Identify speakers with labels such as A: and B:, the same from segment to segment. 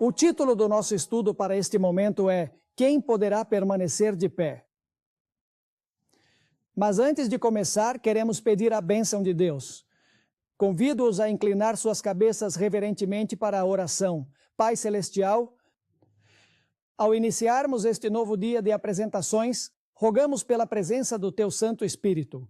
A: O título do nosso estudo para este momento é Quem poderá permanecer de pé? Mas antes de começar, queremos pedir a bênção de Deus. Convido-os a inclinar suas cabeças reverentemente para a oração. Pai Celestial, ao iniciarmos este novo dia de apresentações, rogamos pela presença do Teu Santo Espírito.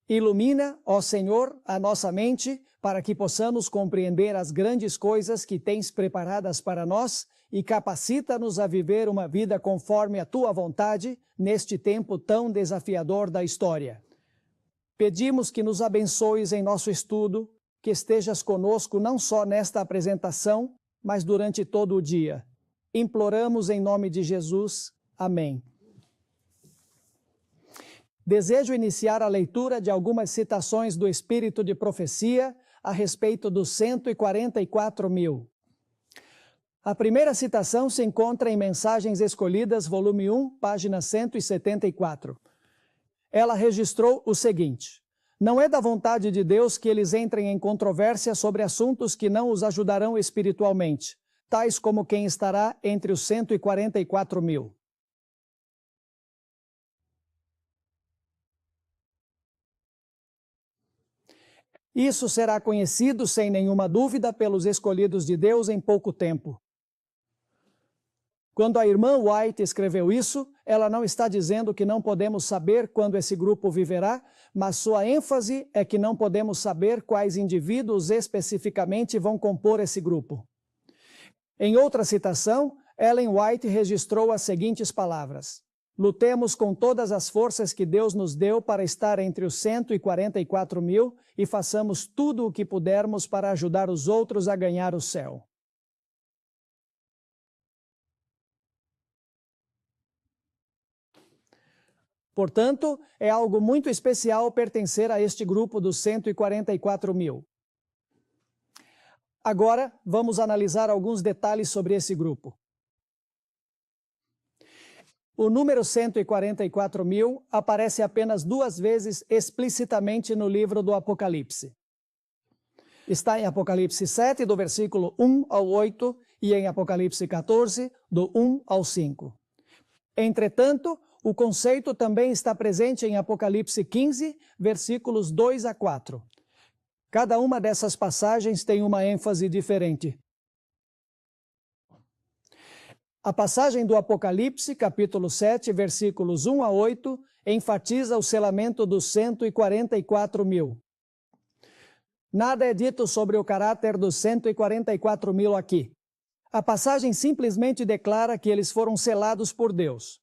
A: Ilumina, ó Senhor, a nossa mente, para que possamos compreender as grandes coisas que tens preparadas para nós e capacita-nos a viver uma vida conforme a Tua vontade neste tempo tão desafiador da história. Pedimos que nos abençoes em nosso estudo, que estejas conosco não só nesta apresentação, mas durante todo o dia. Imploramos em nome de Jesus. Amém. Desejo iniciar a leitura de algumas citações do Espírito de Profecia a respeito dos 144.000. A primeira citação se encontra em Mensagens Escolhidas, volume 1, página 174. Ela registrou o seguinte: não é da vontade de Deus que eles entrem em controvérsia sobre assuntos que não os ajudarão espiritualmente, tais como quem estará entre os 144.000. Isso será conhecido, sem nenhuma dúvida, pelos escolhidos de Deus em pouco tempo. Quando a irmã White escreveu isso, ela não está dizendo que não podemos saber quando esse grupo viverá, mas sua ênfase é que não podemos saber quais indivíduos especificamente vão compor esse grupo. Em outra citação, Ellen White registrou as seguintes palavras: lutemos com todas as forças que Deus nos deu para estar entre os 144.000 e façamos tudo o que pudermos para ajudar os outros a ganhar o céu. Portanto, é algo muito especial pertencer a este grupo dos 144.000. Agora, vamos analisar alguns detalhes sobre esse grupo. O número 144.000 aparece apenas 2 vezes explicitamente no livro do Apocalipse. Está em Apocalipse 7, do versículo 1 ao 8, e em Apocalipse 14, do 1 ao 5. Entretanto, o conceito também está presente em Apocalipse 15, versículos 2 a 4. Cada uma dessas passagens tem uma ênfase diferente. A passagem do Apocalipse, capítulo 7, versículos 1 a 8, enfatiza o selamento dos 144.000. Nada é dito sobre o caráter dos 144.000 aqui. A passagem simplesmente declara que eles foram selados por Deus.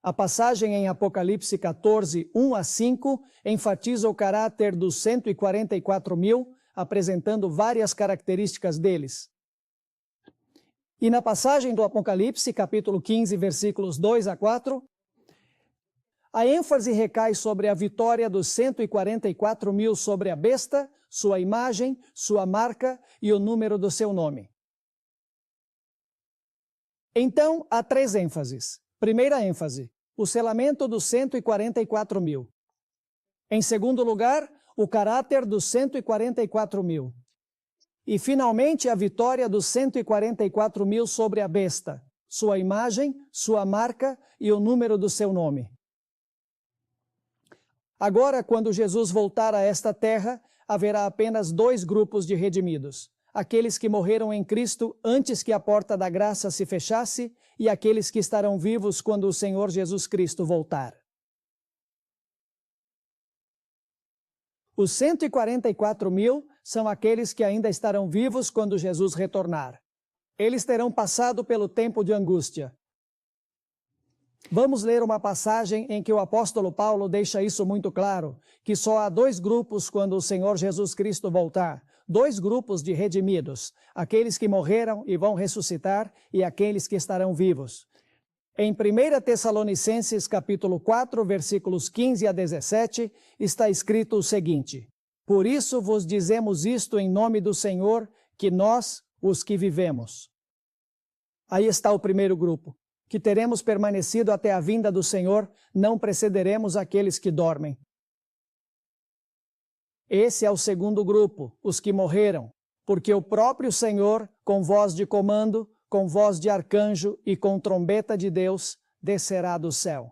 A: A passagem em Apocalipse 14, 1 a 5, enfatiza o caráter dos 144.000, apresentando várias características deles. E na passagem do Apocalipse, capítulo 15, versículos 2 a 4, a ênfase recai sobre a vitória dos 144.000 sobre a besta, sua imagem, sua marca e o número do seu nome. Então, há 3 ênfases. Primeira ênfase: o selamento dos 144.000. Em segundo lugar, o caráter dos 144.000. E, finalmente, a vitória dos 144.000 sobre a besta, sua imagem, sua marca e o número do seu nome. Agora, quando Jesus voltar a esta terra, haverá apenas 2 grupos de redimidos: aqueles que morreram em Cristo antes que a porta da graça se fechasse e aqueles que estarão vivos quando o Senhor Jesus Cristo voltar. Os 144.000 são aqueles que ainda estarão vivos quando Jesus retornar. Eles terão passado pelo tempo de angústia. Vamos ler uma passagem em que o apóstolo Paulo deixa isso muito claro, que só há 2 grupos quando o Senhor Jesus Cristo voltar. 2 grupos de redimidos, aqueles que morreram e vão ressuscitar e aqueles que estarão vivos. Em 1 Tessalonicenses capítulo 4, versículos 15 a 17, está escrito o seguinte: por isso vos dizemos isto em nome do Senhor, que nós, os que vivemos. Aí está o primeiro grupo, que teremos permanecido até a vinda do Senhor, não precederemos aqueles que dormem. Esse é o segundo grupo, os que morreram. porque o próprio Senhor, com voz de comando, com voz de arcanjo e com trombeta de Deus, descerá do céu.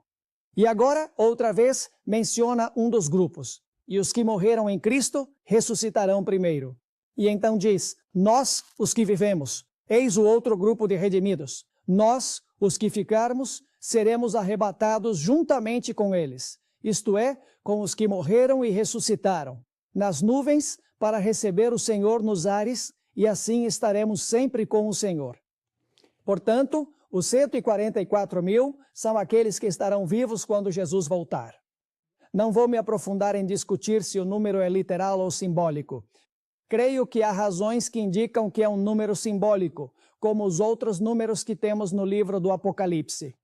A: E agora, outra vez, menciona um dos grupos. E os que morreram em Cristo ressuscitarão primeiro. E então diz, nós, os que vivemos, eis o outro grupo de redimidos. Nós, os que ficarmos, seremos arrebatados juntamente com eles, isto é, com os que morreram e ressuscitaram, nas nuvens, para receber o Senhor nos ares, e assim estaremos sempre com o Senhor. Portanto, os 144.000 são aqueles que estarão vivos quando Jesus voltar. Não vou me aprofundar em discutir se o número é literal ou simbólico. Creio que há razões que indicam que é um número simbólico, como os outros números que temos no livro do Apocalipse.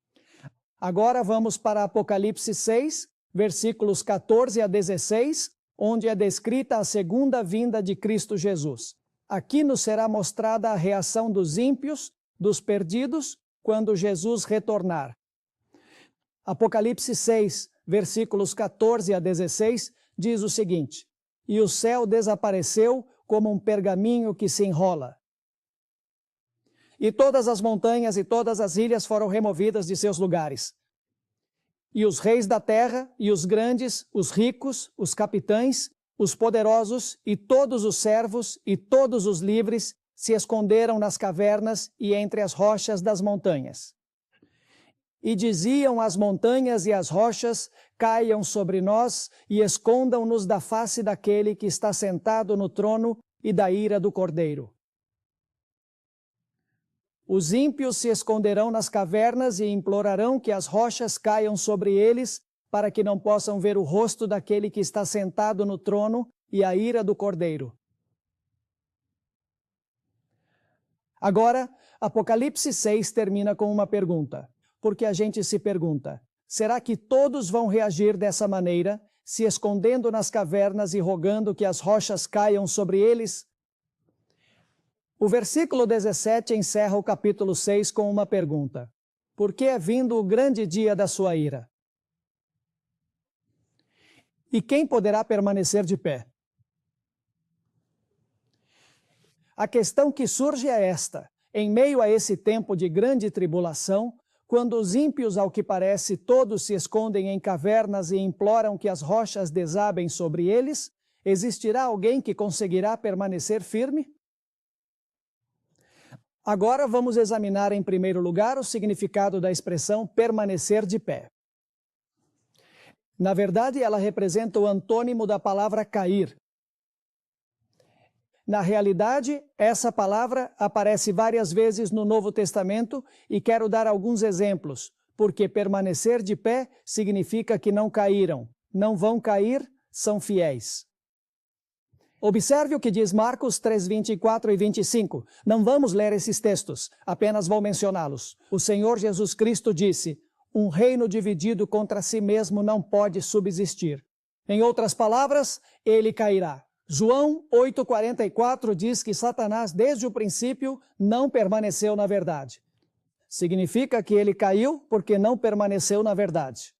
A: Agora vamos para Apocalipse 6, versículos 14 a 16, onde é descrita a segunda vinda de Cristo Jesus. Aqui nos será mostrada a reação dos ímpios, dos perdidos, quando Jesus retornar. Apocalipse 6, versículos 14 a 16, diz o seguinte: E o céu desapareceu como um pergaminho que se enrola. E todas as montanhas e todas as ilhas foram removidas de seus lugares. E os reis da terra, e os grandes, os ricos, os capitães, os poderosos, e todos os servos, e todos os livres, se esconderam nas cavernas e entre as rochas das montanhas. E diziam às montanhas e às rochas, caiam sobre nós e escondam-nos da face daquele que está sentado no trono e da ira do Cordeiro. Os ímpios se esconderão nas cavernas e implorarão que as rochas caiam sobre eles, para que não possam ver o rosto daquele que está sentado no trono e a ira do Cordeiro. Agora, Apocalipse 6 termina com uma pergunta, porque a gente se pergunta, será que todos vão reagir dessa maneira, se escondendo nas cavernas e rogando que as rochas caiam sobre eles? O versículo 17 encerra o capítulo 6 com uma pergunta. Por que é vindo o grande dia da sua ira? E quem poderá permanecer de pé? A questão que surge é esta. Em meio a esse tempo de grande tribulação, quando os ímpios, ao que parece, todos se escondem em cavernas e imploram que as rochas desabem sobre eles, existirá alguém que conseguirá permanecer firme? Agora vamos examinar em primeiro lugar o significado da expressão permanecer de pé. Na verdade, ela representa o antônimo da palavra cair. Na realidade, essa palavra aparece várias vezes no Novo Testamento e quero dar alguns exemplos, porque permanecer de pé significa que não caíram, não vão cair, são fiéis. Observe o que diz Marcos 3, 24 e 25. Não vamos ler esses textos, apenas vou mencioná-los. O Senhor Jesus Cristo disse, um reino dividido contra si mesmo não pode subsistir. Em outras palavras, ele cairá. João 8,44 diz que Satanás, desde o princípio, não permaneceu na verdade. Significa que ele caiu porque não permaneceu na verdade.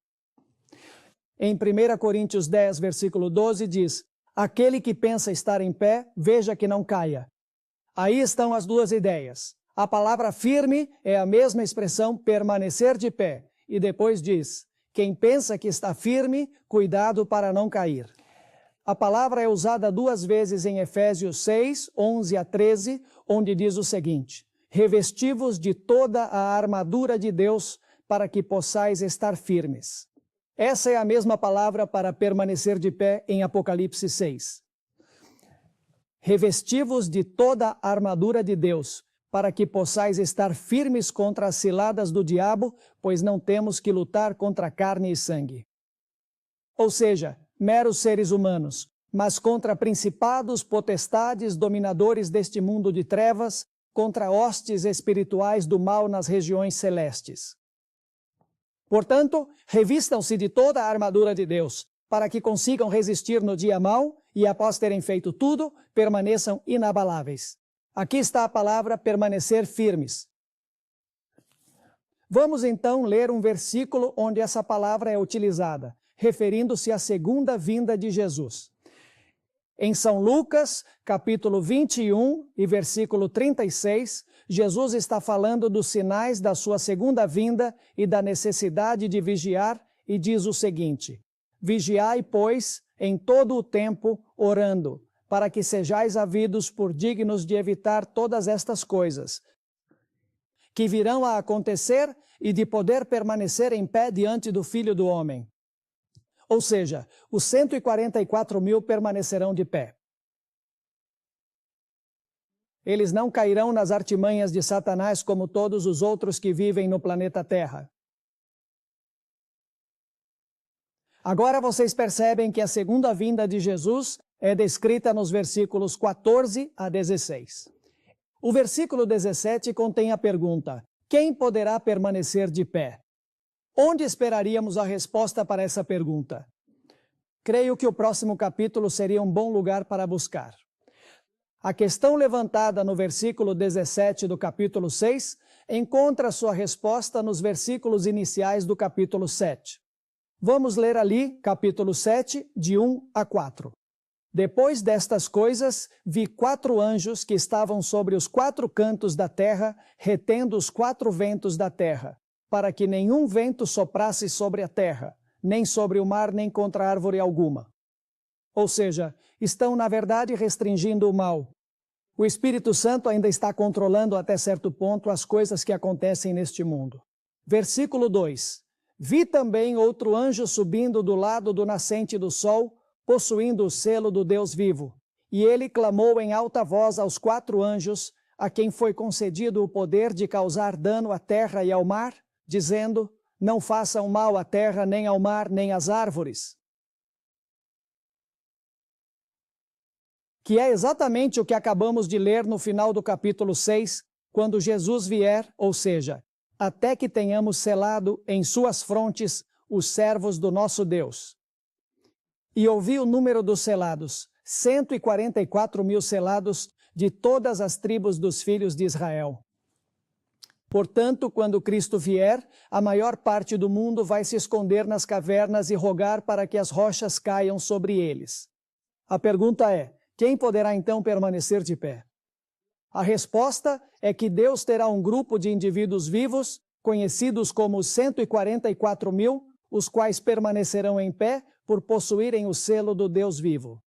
A: Em 1 Coríntios 10, versículo 12, diz, aquele que pensa estar em pé, veja que não caia. Aí estão as duas ideias. A palavra firme é a mesma expressão permanecer de pé. E depois diz, quem pensa que está firme, cuidado para não cair. A palavra é usada duas vezes em Efésios 6, 11 a 13, onde diz o seguinte, revesti-vos de toda a armadura de Deus para que possais estar firmes. Essa é a mesma palavra para permanecer de pé em Apocalipse 6. Revesti-vos de toda a armadura de Deus, para que possais estar firmes contra as ciladas do diabo, pois não temos que lutar contra carne e sangue. Ou seja, meros seres humanos, mas contra principados, potestades, dominadores deste mundo de trevas, contra hostes espirituais do mal nas regiões celestes. Portanto, revistam-se de toda a armadura de Deus, para que consigam resistir no dia mau e, após terem feito tudo, permaneçam inabaláveis. Aqui está a palavra permanecer firmes. Vamos então ler um versículo onde essa palavra é utilizada, referindo-se à segunda vinda de Jesus. Em São Lucas, capítulo 21 e versículo 36, Jesus está falando dos sinais da sua segunda vinda e da necessidade de vigiar e diz o seguinte: Vigiai, pois, em todo o tempo, orando, para que sejais havidos por dignos de evitar todas estas coisas, que virão a acontecer e de poder permanecer em pé diante do Filho do Homem. Ou seja, os 144.000 permanecerão de pé. Eles não cairão nas artimanhas de Satanás como todos os outros que vivem no planeta Terra. Agora vocês percebem que a segunda vinda de Jesus é descrita nos versículos 14 a 16. O versículo 17 contém a pergunta: quem poderá permanecer de pé? Onde esperaríamos a resposta para essa pergunta? Creio que o próximo capítulo seria um bom lugar para buscar. A questão levantada no versículo 17 do capítulo 6 encontra sua resposta nos versículos iniciais do capítulo 7. Vamos ler ali, capítulo 7, de 1 a 4. Depois destas coisas, vi 4 anjos que estavam sobre os 4 cantos da terra, retendo os 4 ventos da terra, para que nenhum vento soprasse sobre a terra, nem sobre o mar, nem contra árvore alguma. Ou seja, estão, na verdade, restringindo o mal. O Espírito Santo ainda está controlando até certo ponto as coisas que acontecem neste mundo. Versículo 2. Vi também outro anjo subindo do lado do nascente do sol, possuindo o selo do Deus vivo. E ele clamou em alta voz aos 4 anjos, a quem foi concedido o poder de causar dano à terra e ao mar, dizendo: não façam mal à terra, nem ao mar, nem às árvores. Que é exatamente o que acabamos de ler no final do capítulo 6, quando Jesus vier, ou seja, até que tenhamos selado em suas frontes os servos do nosso Deus. E ouvi o número dos selados, 144.000 selados de todas as tribos dos filhos de Israel. Portanto, quando Cristo vier, a maior parte do mundo vai se esconder nas cavernas e rogar para que as rochas caiam sobre eles. A pergunta é: quem poderá então permanecer de pé? A resposta é que Deus terá um grupo de indivíduos vivos, conhecidos como os 144.000, os quais permanecerão em pé por possuírem o selo do Deus vivo.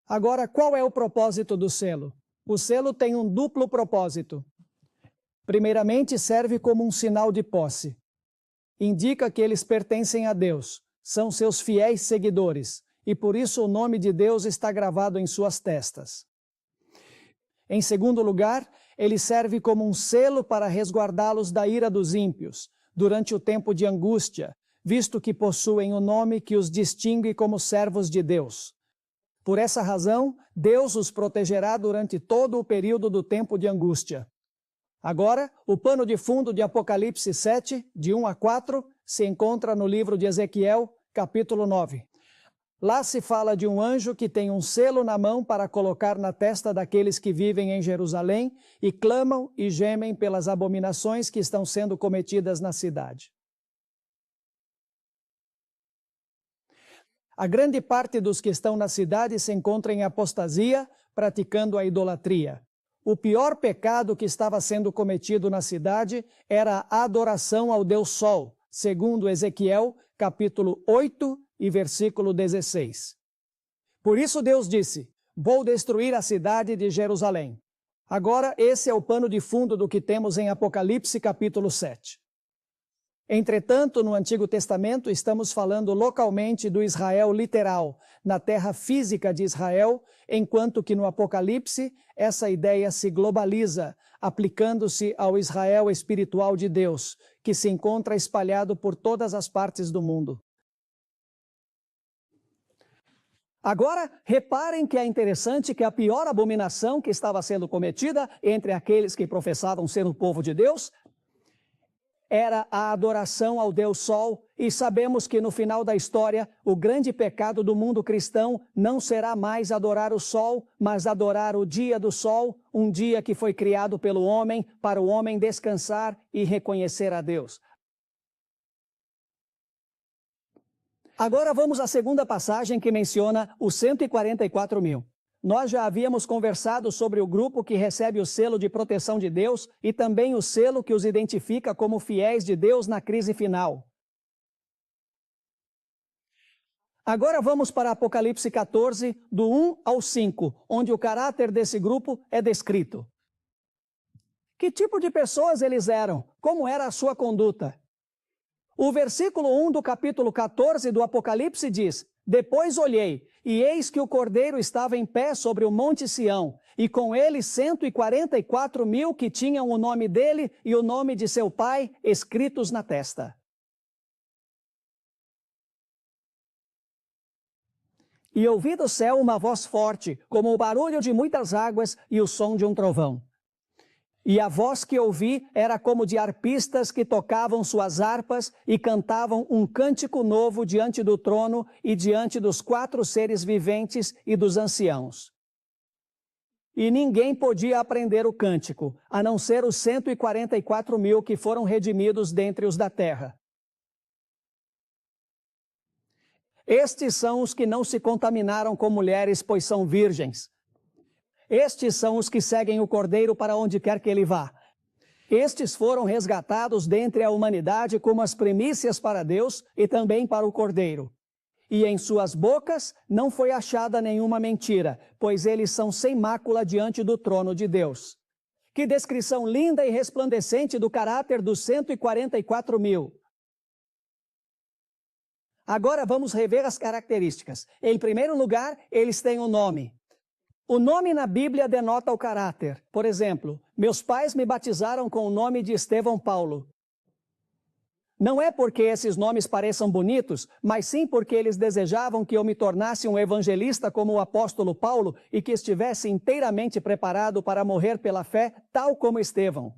A: Agora, qual é o propósito do selo? O selo tem um duplo propósito. Primeiramente, serve como um sinal de posse. Indica que eles pertencem a Deus, são seus fiéis seguidores, e por isso o nome de Deus está gravado em suas testas. Em segundo lugar, ele serve como um selo para resguardá-los da ira dos ímpios, durante o tempo de angústia, visto que possuem o nome que os distingue como servos de Deus. Por essa razão, Deus os protegerá durante todo o período do tempo de angústia. Agora, o pano de fundo de Apocalipse 7, de 1 a 4, se encontra no livro de Ezequiel, capítulo 9. Lá se fala de um anjo que tem um selo na mão para colocar na testa daqueles que vivem em Jerusalém e clamam e gemem pelas abominações que estão sendo cometidas na cidade. A grande parte dos que estão na cidade se encontra em apostasia, praticando a idolatria. O pior pecado que estava sendo cometido na cidade era a adoração ao Deus Sol, segundo Ezequiel, capítulo 8 e versículo 16. Por isso Deus disse: vou destruir a cidade de Jerusalém. Agora, esse é o pano de fundo do que temos em Apocalipse, capítulo 7. Entretanto, no Antigo Testamento, estamos falando localmente do Israel literal, na terra física de Israel, enquanto que no Apocalipse, essa ideia se globaliza, aplicando-se ao Israel espiritual de Deus, que se encontra espalhado por todas as partes do mundo. Agora, reparem que é interessante que a pior abominação que estava sendo cometida entre aqueles que professavam ser o povo de Deus era a adoração ao Deus Sol, e sabemos que no final da história, o grande pecado do mundo cristão não será mais adorar o Sol, mas adorar o dia do Sol, um dia que foi criado pelo homem, para o homem descansar e reconhecer a Deus. Agora vamos à segunda passagem que menciona os 144 mil. Nós já havíamos conversado sobre o grupo que recebe o selo de proteção de Deus e também o selo que os identifica como fiéis de Deus na crise final. Agora vamos para Apocalipse 14, do 1 ao 5, onde o caráter desse grupo é descrito. Que tipo de pessoas eles eram? Como era a sua conduta? O versículo 1 do capítulo 14 do Apocalipse diz: Depois olhei, e eis que o Cordeiro estava em pé sobre o monte Sião, e com ele 144 mil que tinham o nome dele e o nome de seu pai escritos na testa. E ouvi do céu uma voz forte, como o barulho de muitas águas e o som de um trovão. E a voz que ouvi era como de arpistas que tocavam suas harpas e cantavam um cântico novo diante do trono e diante dos 4 seres viventes e dos anciãos. E ninguém podia aprender o cântico, a não ser os 144 mil que foram redimidos dentre os da terra. Estes são os que não se contaminaram com mulheres, pois são virgens. Estes são os que seguem o Cordeiro para onde quer que ele vá. Estes foram resgatados dentre a humanidade como as primícias para Deus e também para o Cordeiro. E em suas bocas não foi achada nenhuma mentira, pois eles são sem mácula diante do trono de Deus. Que descrição linda e resplandecente do caráter dos 144 mil. Agora vamos rever as características. Em primeiro lugar, eles têm um nome. O nome na Bíblia denota o caráter. Por exemplo, meus pais me batizaram com o nome de Estevão Paulo. Não é porque esses nomes pareçam bonitos, mas sim porque eles desejavam que eu me tornasse um evangelista como o apóstolo Paulo e que estivesse inteiramente preparado para morrer pela fé, tal como Estevão.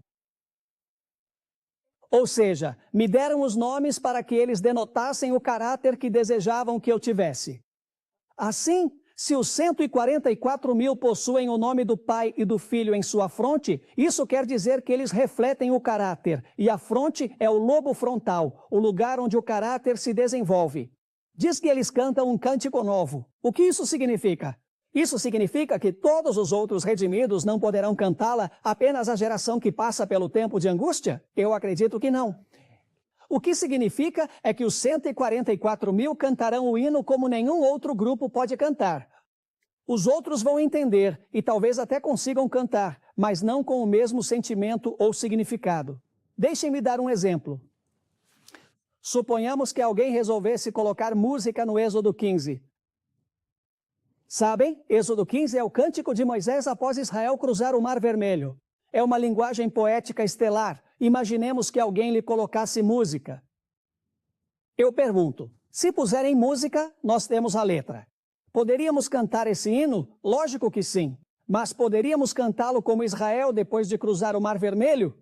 A: Ou seja, me deram os nomes para que eles denotassem o caráter que desejavam que eu tivesse. Assim, se os 144 mil possuem o nome do Pai e do Filho em sua fronte, isso quer dizer que eles refletem o caráter, e a fronte é o lobo frontal, o lugar onde o caráter se desenvolve. Diz que eles cantam um cântico novo. O que isso significa? Isso significa que todos os outros redimidos não poderão cantá-la, apenas a geração que passa pelo tempo de angústia? Eu acredito que não. O que significa é que os 144 mil cantarão o hino como nenhum outro grupo pode cantar. Os outros vão entender e talvez até consigam cantar, mas não com o mesmo sentimento ou significado. Deixem-me dar um exemplo. Suponhamos que alguém resolvesse colocar música no Êxodo 15. Sabem, Êxodo 15 é o cântico de Moisés após Israel cruzar o Mar Vermelho. É uma linguagem poética estelar. Imaginemos que alguém lhe colocasse música. Eu pergunto, se puserem música, nós temos a letra. Poderíamos cantar esse hino? Lógico que sim. Mas poderíamos cantá-lo como Israel depois de cruzar o Mar Vermelho?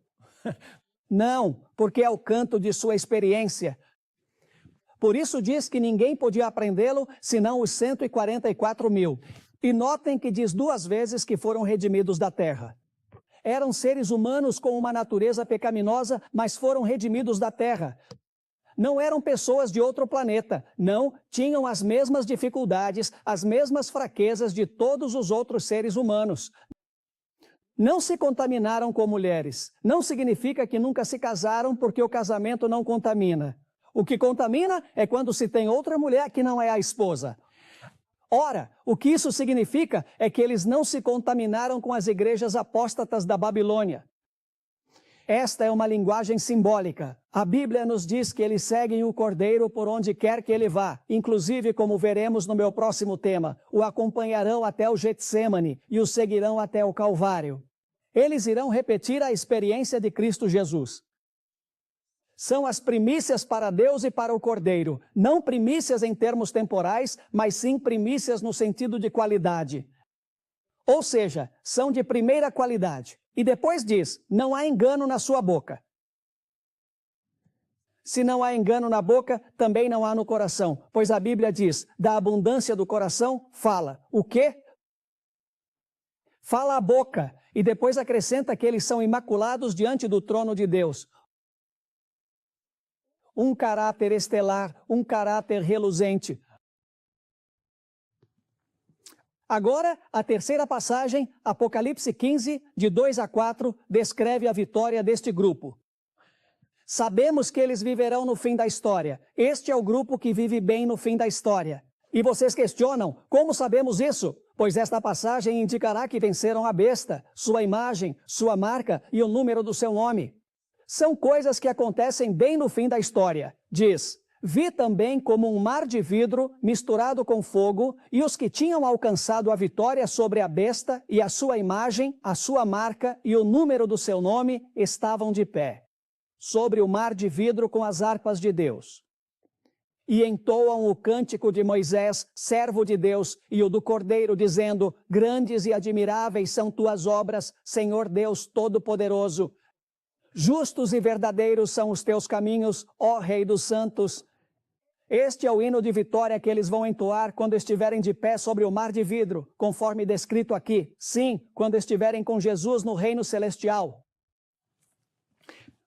A: Não, porque é o canto de sua experiência. Por isso diz que ninguém podia aprendê-lo, senão os 144 mil. E notem que diz 2 vezes que foram redimidos da terra. Eram seres humanos com uma natureza pecaminosa, mas foram redimidos da terra. Não eram pessoas de outro planeta. Não, tinham as mesmas dificuldades, as mesmas fraquezas de todos os outros seres humanos. Não se contaminaram com mulheres. Não significa que nunca se casaram, porque o casamento não contamina. O que contamina é quando se tem outra mulher que não é a esposa. Ora, o que isso significa é que eles não se contaminaram com as igrejas apóstatas da Babilônia. Esta é uma linguagem simbólica. A Bíblia nos diz que eles seguem o Cordeiro por onde quer que ele vá. Inclusive, como veremos no meu próximo tema, o acompanharão até o Getsêmani e o seguirão até o Calvário. Eles irão repetir a experiência de Cristo Jesus. São as primícias para Deus e para o Cordeiro. Não primícias em termos temporais, mas sim primícias no sentido de qualidade. Ou seja, são de primeira qualidade. E depois diz, não há engano na sua boca. Se não há engano na boca, também não há no coração. Pois a Bíblia diz, da abundância do coração, fala. O quê? Fala a boca. E depois acrescenta que eles são imaculados diante do trono de Deus. um caráter estelar, um caráter reluzente. Agora, a terceira passagem, Apocalipse 15, de 2 a 4, descreve a vitória deste grupo. Sabemos que eles viverão no fim da história. Este é o grupo que vive bem no fim da história. E vocês questionam, como sabemos isso? Pois esta passagem indicará que venceram a besta, sua imagem, sua marca e o número do seu nome. São coisas que acontecem bem no fim da história. Diz: vi também como um mar de vidro misturado com fogo, e os que tinham alcançado a vitória sobre a besta e a sua imagem, a sua marca e o número do seu nome estavam de pé, sobre o mar de vidro com as harpas de Deus. E entoam o cântico de Moisés, servo de Deus, e o do Cordeiro, dizendo: grandes e admiráveis são tuas obras, Senhor Deus Todo-Poderoso. Justos e verdadeiros são os teus caminhos, ó Rei dos Santos. Este é o hino de vitória que eles vão entoar quando estiverem de pé sobre o mar de vidro, conforme descrito aqui. Sim, quando estiverem com Jesus no reino celestial.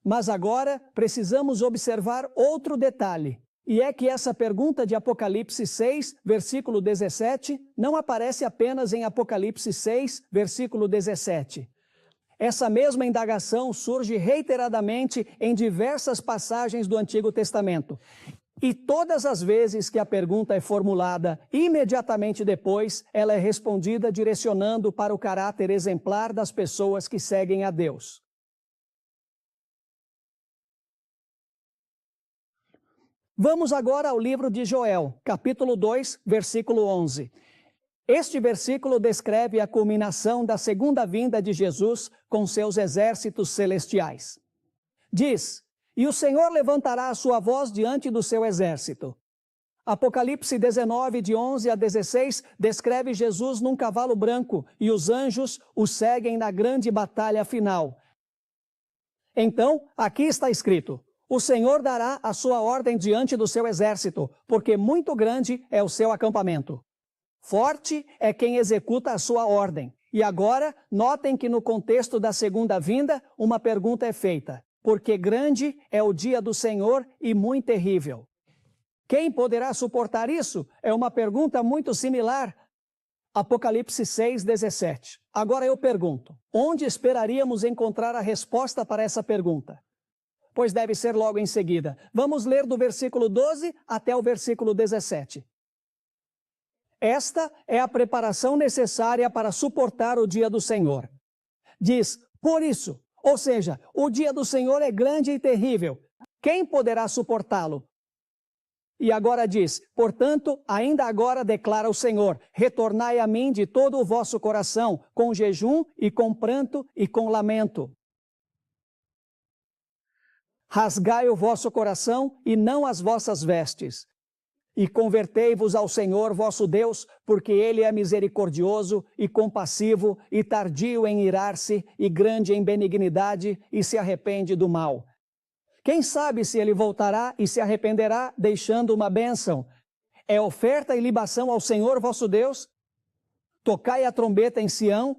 A: Mas agora precisamos observar outro detalhe. E é que essa pergunta de Apocalipse 6, versículo 17, não aparece apenas em Apocalipse 6, versículo 17. Essa mesma indagação surge reiteradamente em diversas passagens do Antigo Testamento. E todas as vezes que a pergunta é formulada, imediatamente depois, ela é respondida direcionando para o caráter exemplar das pessoas que seguem a Deus. Vamos agora ao livro de Joel, capítulo 2, versículo 11. Este versículo descreve a culminação da segunda vinda de Jesus com seus exércitos celestiais. Diz: e o Senhor levantará a sua voz diante do seu exército. Apocalipse 19, de 11 a 16, descreve Jesus num cavalo branco e os anjos o seguem na grande batalha final. Então, aqui está escrito: o Senhor dará a sua ordem diante do seu exército, porque muito grande é o seu acampamento. Forte é quem executa a sua ordem. E agora, notem que no contexto da segunda vinda, uma pergunta é feita: porque grande é o dia do Senhor e muito terrível. Quem poderá suportar isso? É uma pergunta muito similar. Apocalipse 6, 17. Agora eu pergunto, onde esperaríamos encontrar a resposta para essa pergunta? Pois deve ser logo em seguida. Vamos ler do versículo 12 até o versículo 17. Esta é a preparação necessária para suportar o dia do Senhor. Diz: por isso, ou seja, o dia do Senhor é grande e terrível. Quem poderá suportá-lo? E agora diz: portanto, ainda agora declara o Senhor: retornai a mim de todo o vosso coração, com jejum e com pranto e com lamento. Rasgai o vosso coração e não as vossas vestes. E convertei-vos ao Senhor vosso Deus, porque Ele é misericordioso e compassivo e tardio em irar-se e grande em benignidade e se arrepende do mal. Quem sabe se Ele voltará e se arrependerá, deixando uma bênção? É oferta e libação ao Senhor vosso Deus? Tocai a trombeta em Sião,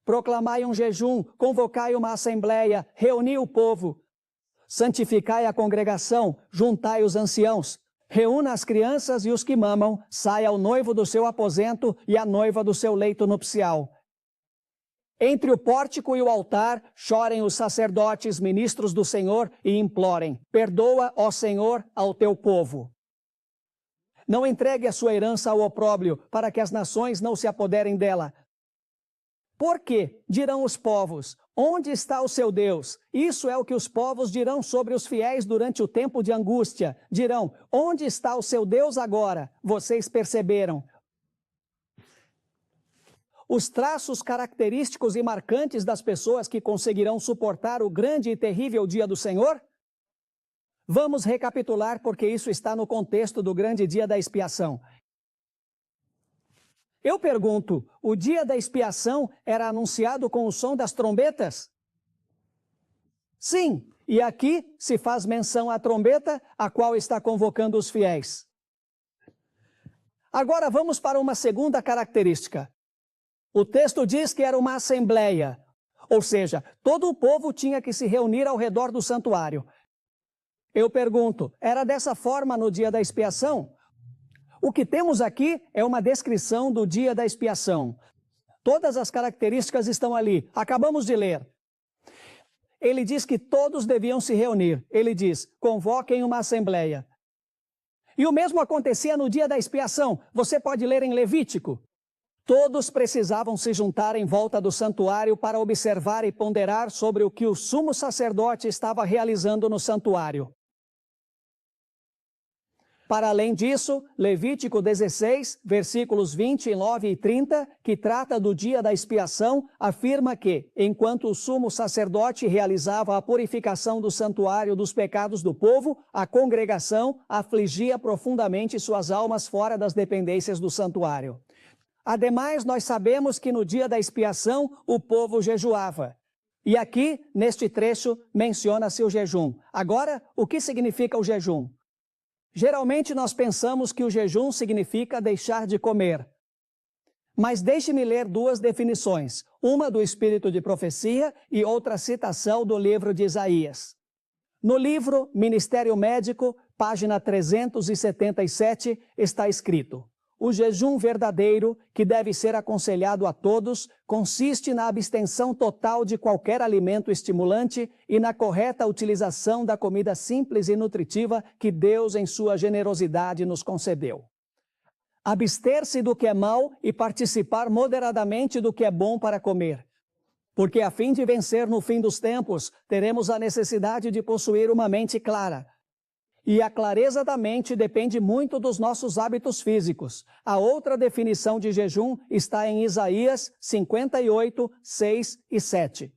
A: proclamai um jejum, convocai uma assembleia, reuni o povo. Santificai a congregação, juntai os anciãos, reúna as crianças e os que mamam, saia o noivo do seu aposento e a noiva do seu leito nupcial. Entre o pórtico e o altar, chorem os sacerdotes, ministros do Senhor, e implorem: perdoa, ó Senhor, ao teu povo. Não entregue a sua herança ao opróbrio, para que as nações não se apoderem dela. Por quê? Dirão os povos: onde está o seu Deus? Isso é o que os povos dirão sobre os fiéis durante o tempo de angústia. Dirão: onde está o seu Deus agora? Vocês perceberam. Os traços característicos e marcantes das pessoas que conseguirão suportar o grande e terrível dia do Senhor? Vamos recapitular, porque isso está no contexto do grande dia da expiação. Eu pergunto, o dia da expiação era anunciado com o som das trombetas? Sim, e aqui se faz menção à trombeta, a qual está convocando os fiéis. Agora vamos para uma segunda característica. O texto diz que era uma assembleia, ou seja, todo o povo tinha que se reunir ao redor do santuário. Eu pergunto, era dessa forma no dia da expiação? O que temos aqui é uma descrição do dia da expiação. Todas as características estão ali. Acabamos de ler. Ele diz que todos deviam se reunir. Ele diz, convoquem uma assembleia. E o mesmo acontecia no dia da expiação. Você pode ler em Levítico. Todos precisavam se juntar em volta do santuário para observar e ponderar sobre o que o sumo sacerdote estava realizando no santuário. Para além disso, Levítico 16, versículos 29 e 30, que trata do dia da expiação, afirma que, enquanto o sumo sacerdote realizava a purificação do santuário dos pecados do povo, a congregação afligia profundamente suas almas fora das dependências do santuário. Ademais, nós sabemos que no dia da expiação o povo jejuava. E aqui, neste trecho, menciona-se o jejum. Agora, o que significa o jejum? Geralmente nós pensamos que o jejum significa deixar de comer. Mas deixe-me ler duas definições, uma do Espírito de Profecia e outra citação do livro de Isaías. No livro Ministério Médico, página 377, está escrito: o jejum verdadeiro, que deve ser aconselhado a todos, consiste na abstenção total de qualquer alimento estimulante e na correta utilização da comida simples e nutritiva que Deus, em sua generosidade, nos concedeu. Abster-se do que é mau e participar moderadamente do que é bom para comer. Porque, a fim de vencer no fim dos tempos, teremos a necessidade de possuir uma mente clara. E a clareza da mente depende muito dos nossos hábitos físicos. A outra definição de jejum está em Isaías 58, 6 e 7.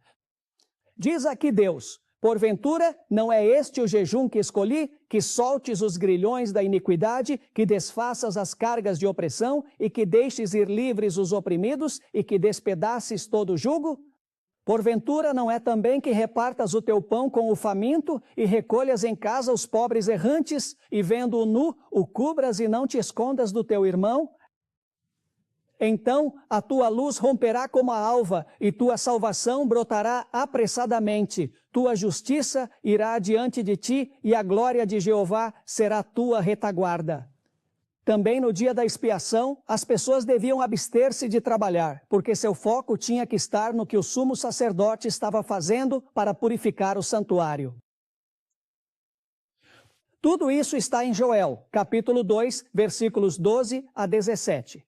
A: Diz aqui Deus: porventura, não é este o jejum que escolhi, que soltes os grilhões da iniquidade, que desfaças as cargas de opressão, e que deixes ir livres os oprimidos, e que despedaces todo o jugo? Porventura não é também que repartas o teu pão com o faminto e recolhas em casa os pobres errantes e vendo-o nu, o cubras e não te escondas do teu irmão? Então a tua luz romperá como a alva e tua salvação brotará apressadamente. Tua justiça irá diante de ti e a glória de Jeová será tua retaguarda. Também no dia da expiação, as pessoas deviam abster-se de trabalhar, porque seu foco tinha que estar no que o sumo sacerdote estava fazendo para purificar o santuário. Tudo isso está em Joel, capítulo 2, versículos 12 a 17.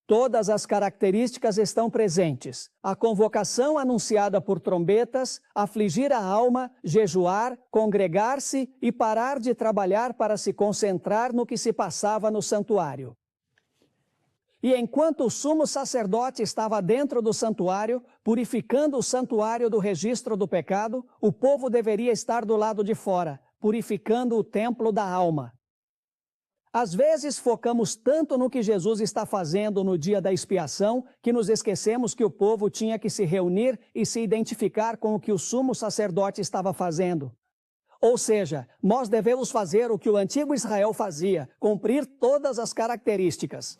A: Todas as características estão presentes. A convocação anunciada por trombetas, afligir a alma, jejuar, congregar-se e parar de trabalhar para se concentrar no que se passava no santuário. E enquanto o sumo sacerdote estava dentro do santuário, purificando o santuário do registro do pecado, o povo deveria estar do lado de fora, purificando o templo da alma. Às vezes focamos tanto no que Jesus está fazendo no dia da expiação que nos esquecemos que o povo tinha que se reunir e se identificar com o que o sumo sacerdote estava fazendo. Ou seja, nós devemos fazer o que o antigo Israel fazia, cumprir todas as características.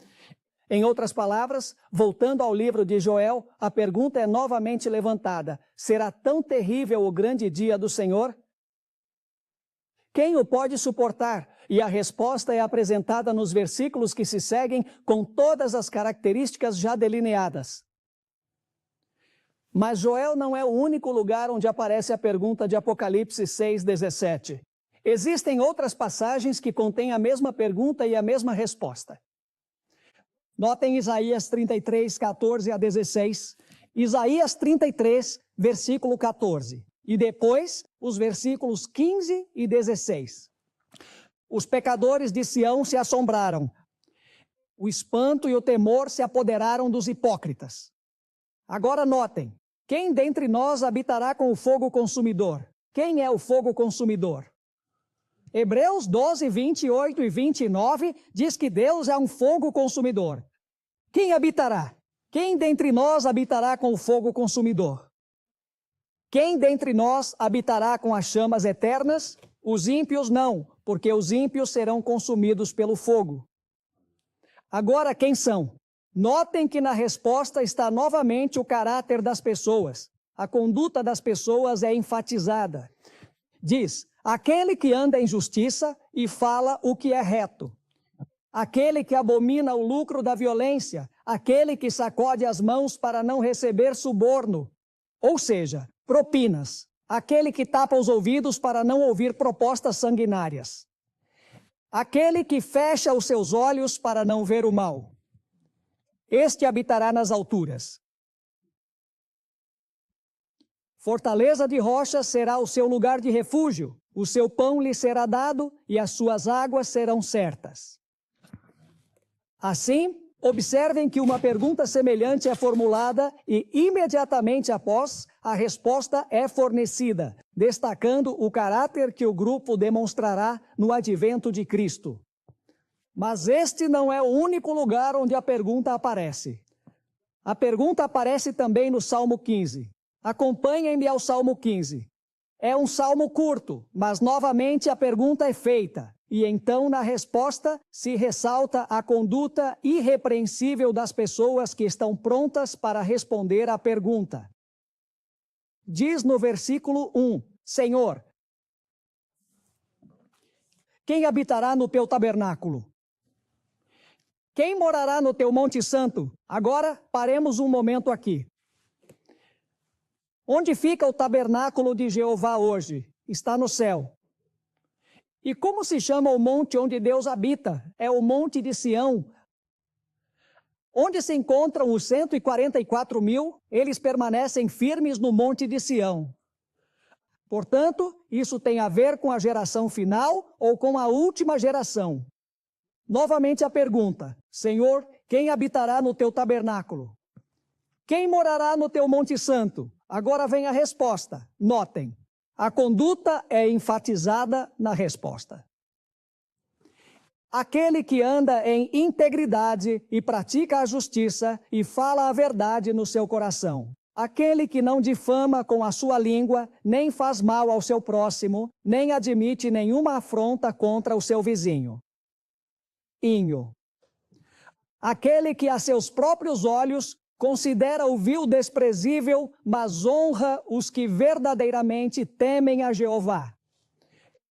A: Em outras palavras, voltando ao livro de Joel, a pergunta é novamente levantada: será tão terrível o grande dia do Senhor? Quem o pode suportar? E a resposta é apresentada nos versículos que se seguem com todas as características já delineadas. Mas Joel não é o único lugar onde aparece a pergunta de Apocalipse 6:17. Existem outras passagens que contêm a mesma pergunta e a mesma resposta. Notem Isaías 33, 14 a 16. Isaías 33, versículo 14. E depois, os versículos 15 e 16. Os pecadores de Sião se assombraram. O espanto e o temor se apoderaram dos hipócritas. Agora notem, quem dentre nós habitará com o fogo consumidor? Quem é o fogo consumidor? Hebreus 12, 28 e 29 diz que Deus é um fogo consumidor. Quem habitará? Quem dentre nós habitará com o fogo consumidor? Quem dentre nós habitará com as chamas eternas? Os ímpios não, porque os ímpios serão consumidos pelo fogo. Agora, quem são? Notem que na resposta está novamente o caráter das pessoas. A conduta das pessoas é enfatizada. Diz: Aquele que anda em justiça e fala o que é reto. Aquele que abomina o lucro da violência. Aquele que sacode as mãos para não receber suborno. Ou seja, propinas. Aquele que tapa os ouvidos para não ouvir propostas sanguinárias. Aquele que fecha os seus olhos para não ver o mal. Este habitará nas alturas. Fortaleza de rocha será o seu lugar de refúgio. O seu pão lhe será dado e as suas águas serão certas. Assim, observem que uma pergunta semelhante é formulada e, imediatamente após, a resposta é fornecida, destacando o caráter que o grupo demonstrará no advento de Cristo. Mas este não é o único lugar onde a pergunta aparece. A pergunta aparece também no Salmo 15. Acompanhem-me ao Salmo 15. É um salmo curto, mas novamente a pergunta é feita. E então, na resposta, se ressalta a conduta irrepreensível das pessoas que estão prontas para responder à pergunta. Diz no versículo 1, Senhor, quem habitará no teu tabernáculo? Quem morará no teu monte santo? Agora, paremos um momento aqui. Onde fica o tabernáculo de Jeová hoje? Está no céu. E como se chama o monte onde Deus habita? É o Monte de Sião. Onde se encontram os 144 mil, eles permanecem firmes no Monte de Sião. Portanto, isso tem a ver com a geração final ou com a última geração. Novamente a pergunta, Senhor, quem habitará no teu tabernáculo? Quem morará no teu monte santo? Agora vem a resposta. Notem, a conduta é enfatizada na resposta. Aquele que anda em integridade e pratica a justiça e fala a verdade no seu coração. Aquele que não difama com a sua língua, nem faz mal ao seu próximo, nem admite nenhuma afronta contra o seu vizinho. Inho. Aquele que a seus próprios olhos considera o vil desprezível, mas honra os que verdadeiramente temem a Jeová.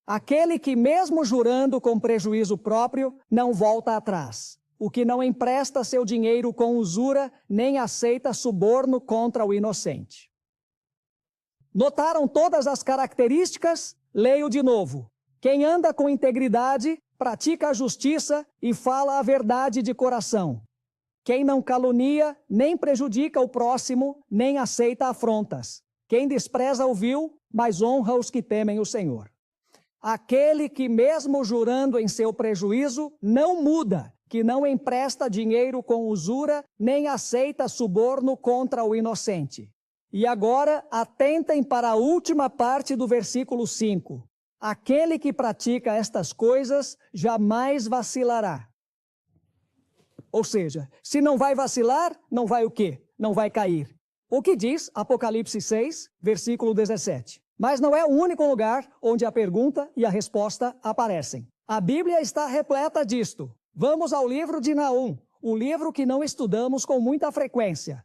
A: Aquele que, mesmo jurando com prejuízo próprio, não volta atrás. O que não empresta seu dinheiro com usura, nem aceita suborno contra o inocente. Notaram todas as características? Leio de novo. Quem anda com integridade, pratica a justiça e fala a verdade de coração. Quem não calunia, nem prejudica o próximo, nem aceita afrontas. Quem despreza o vil, mas honra os que temem o Senhor. Aquele que, mesmo jurando em seu prejuízo, não muda, que não empresta dinheiro com usura, nem aceita suborno contra o inocente. E agora, atentem para a última parte do versículo 5. Aquele que pratica estas coisas jamais vacilará. Ou seja, se não vai vacilar, não vai o quê? Não vai cair. O que diz Apocalipse 6, versículo 17. Mas não é o único lugar onde a pergunta e a resposta aparecem. A Bíblia está repleta disto. Vamos ao livro de Naum, o livro que não estudamos com muita frequência.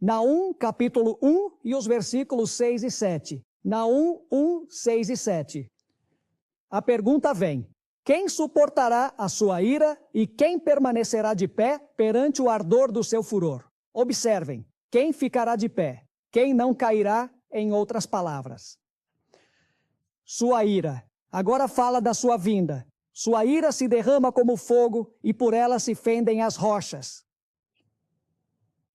A: Naum, capítulo 1 e os versículos 6 e 7. Naum 1, 6 e 7. A pergunta vem. Quem suportará a sua ira e quem permanecerá de pé perante o ardor do seu furor? Observem, quem ficará de pé? Quem não cairá, em outras palavras? Sua ira. Agora fala da sua vinda. Sua ira se derrama como fogo e por ela se fendem as rochas.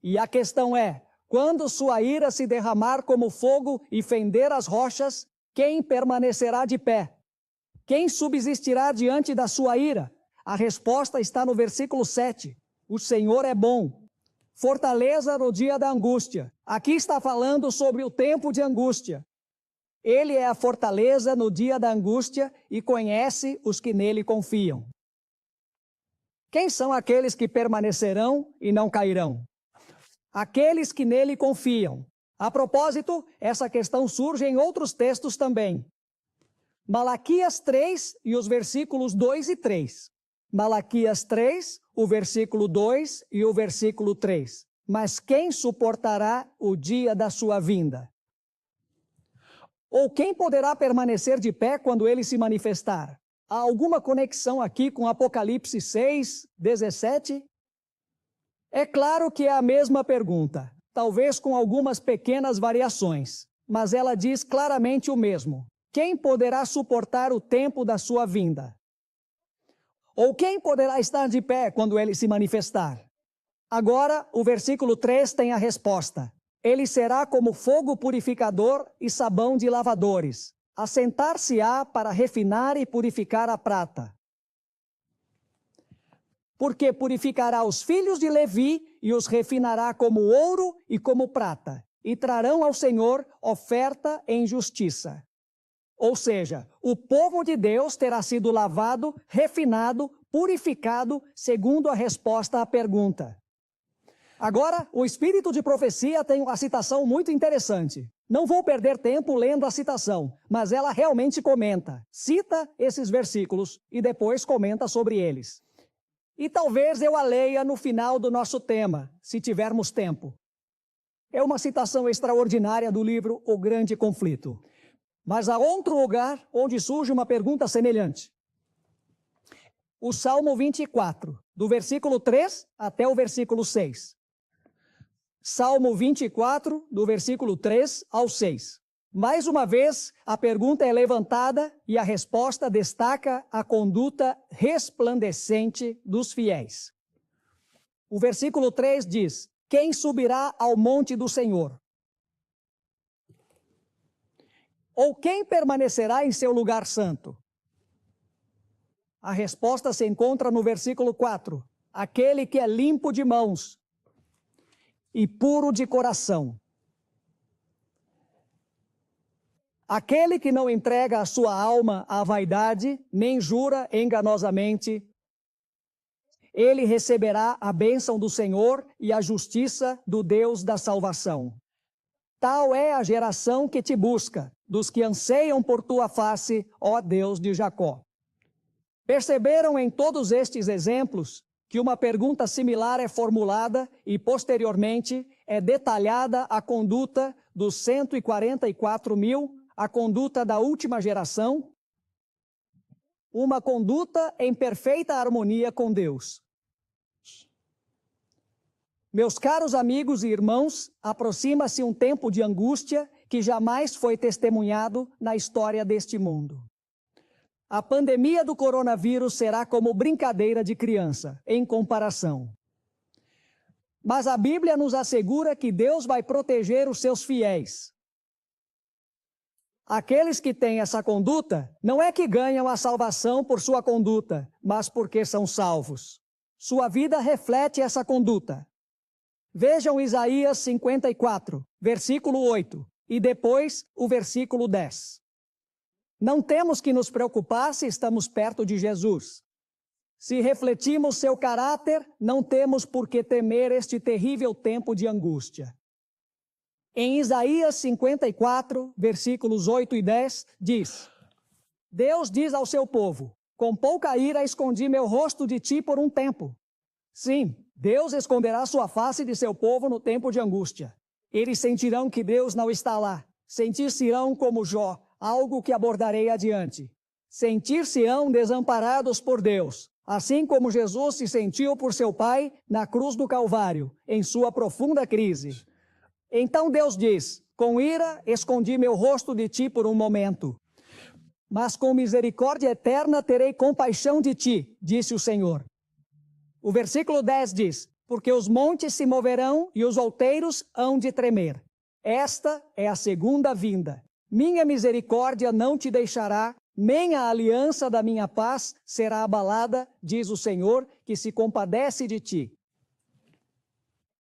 A: E a questão é, quando sua ira se derramar como fogo e fender as rochas, quem permanecerá de pé? Quem subsistirá diante da sua ira? A resposta está no versículo 7. O Senhor é bom. Fortaleza no dia da angústia. Aqui está falando sobre o tempo de angústia. Ele é a fortaleza no dia da angústia e conhece os que nele confiam. Quem são aqueles que permanecerão e não cairão? Aqueles que nele confiam. A propósito, essa questão surge em outros textos também. Malaquias 3 e os versículos 2 e 3. Malaquias 3, o versículo 2 e o versículo 3. Mas quem suportará o dia da sua vinda? Ou quem poderá permanecer de pé quando ele se manifestar? Há alguma conexão aqui com Apocalipse 6, 17? É claro que é a mesma pergunta, talvez com algumas pequenas variações, mas ela diz claramente o mesmo. Quem poderá suportar o tempo da sua vinda? Ou quem poderá estar de pé quando ele se manifestar? Agora, o versículo 3 tem a resposta. Ele será como fogo purificador e sabão de lavadores. Assentar-se-á para refinar e purificar a prata. Porque purificará os filhos de Levi e os refinará como ouro e como prata, e trarão ao Senhor oferta em justiça. Ou seja, o povo de Deus terá sido lavado, refinado, purificado, segundo a resposta à pergunta. Agora, o espírito de profecia tem uma citação muito interessante. Não vou perder tempo lendo a citação, mas ela realmente comenta, cita esses versículos e depois comenta sobre eles. E talvez eu a leia no final do nosso tema, se tivermos tempo. É uma citação extraordinária do livro O Grande Conflito. Mas há outro lugar onde surge uma pergunta semelhante. O Salmo 24, do versículo 3 até o versículo 6. Salmo 24, do versículo 3 ao 6. Mais uma vez, a pergunta é levantada e a resposta destaca a conduta resplandecente dos fiéis. O versículo 3 diz: quem subirá ao monte do Senhor? Ou quem permanecerá em seu lugar santo? A resposta se encontra no versículo 4. Aquele que é limpo de mãos e puro de coração. Aquele que não entrega a sua alma à vaidade, nem jura enganosamente, ele receberá a bênção do Senhor e a justiça do Deus da salvação. Tal é a geração que te busca, dos que anseiam por tua face, ó Deus de Jacó. Perceberam em todos estes exemplos que uma pergunta similar é formulada e, posteriormente, é detalhada a conduta dos 144.000, a conduta da última geração, uma conduta em perfeita harmonia com Deus. Meus caros amigos e irmãos, aproxima-se um tempo de angústia que jamais foi testemunhado na história deste mundo. A pandemia do coronavírus será como brincadeira de criança, em comparação. Mas a Bíblia nos assegura que Deus vai proteger os seus fiéis. Aqueles que têm essa conduta, não é que ganham a salvação por sua conduta, mas porque são salvos. Sua vida reflete essa conduta. Vejam Isaías 54, versículo 8, e depois o versículo 10. Não temos que nos preocupar se estamos perto de Jesus. Se refletimos seu caráter, não temos por que temer este terrível tempo de angústia. Em Isaías 54, versículos 8 e 10, diz: Deus diz ao seu povo, com pouca ira escondi meu rosto de ti por um tempo. Sim, Deus esconderá sua face de seu povo no tempo de angústia. Eles sentirão que Deus não está lá. Sentir-se-ão como Jó, algo que abordarei adiante. Sentir-se-ão desamparados por Deus, assim como Jesus se sentiu por seu Pai na cruz do Calvário, em sua profunda crise. Então Deus diz, com ira escondi meu rosto de ti por um momento, mas com misericórdia eterna terei compaixão de ti, disse o Senhor. O versículo 10 diz, porque os montes se moverão e os outeiros hão de tremer. Esta é a segunda vinda. Minha misericórdia não te deixará, nem a aliança da minha paz será abalada, diz o Senhor, que se compadece de ti.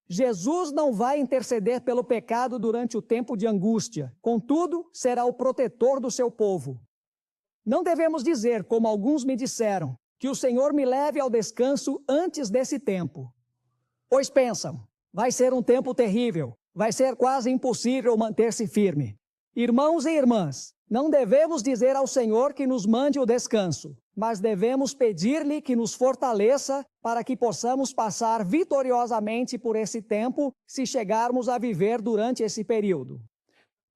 A: Jesus não vai interceder pelo pecado durante o tempo de angústia, contudo, será o protetor do seu povo. Não devemos dizer, como alguns me disseram, que o Senhor me leve ao descanso antes desse tempo. Pois pensam, vai ser um tempo terrível, vai ser quase impossível manter-se firme. Irmãos e irmãs, não devemos dizer ao Senhor que nos mande o descanso, mas devemos pedir-lhe que nos fortaleça para que possamos passar vitoriosamente por esse tempo, se chegarmos a viver durante esse período.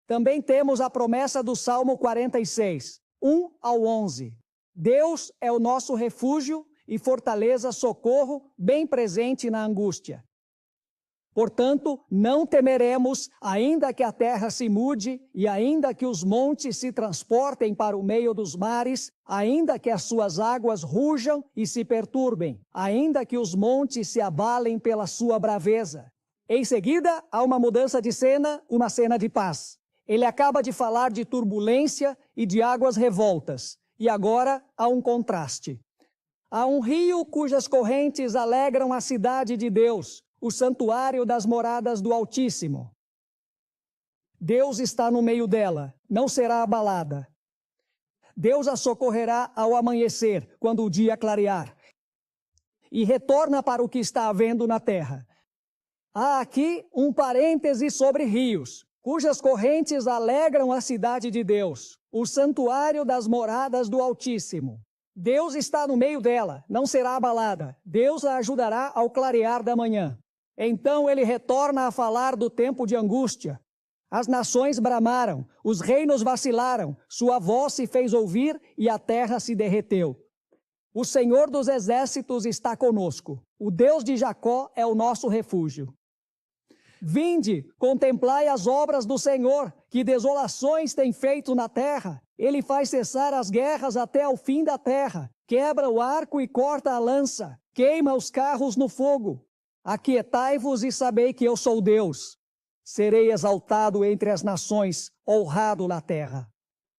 A: Também temos a promessa do Salmo 46, 1 ao 11. Deus é o nosso refúgio e fortaleza, socorro, bem presente na angústia. Portanto, não temeremos, ainda que a terra se mude, e ainda que os montes se transportem para o meio dos mares, ainda que as suas águas rujam e se perturbem, ainda que os montes se abalem pela sua braveza. Em seguida, há uma mudança de cena, uma cena de paz. Ele acaba de falar de turbulência e de águas revoltas, e agora há um contraste. Há um rio cujas correntes alegram a cidade de Deus, o santuário das moradas do Altíssimo. Deus está no meio dela, não será abalada. Deus a socorrerá ao amanhecer, quando o dia clarear, e retorna para o que está havendo na terra. Há aqui um parêntese sobre rios, cujas correntes alegram a cidade de Deus, o santuário das moradas do Altíssimo. Deus está no meio dela, não será abalada. Deus a ajudará ao clarear da manhã. Então ele retorna a falar do tempo de angústia. As nações bramaram, os reinos vacilaram, sua voz se fez ouvir e a terra se derreteu. O Senhor dos exércitos está conosco. O Deus de Jacó é o nosso refúgio. Vinde, contemplai as obras do Senhor, que desolações tem feito na terra. Ele faz cessar as guerras até ao fim da terra, quebra o arco e corta a lança, queima os carros no fogo. Aquietai-vos e sabei que eu sou Deus. Serei exaltado entre as nações, honrado na terra.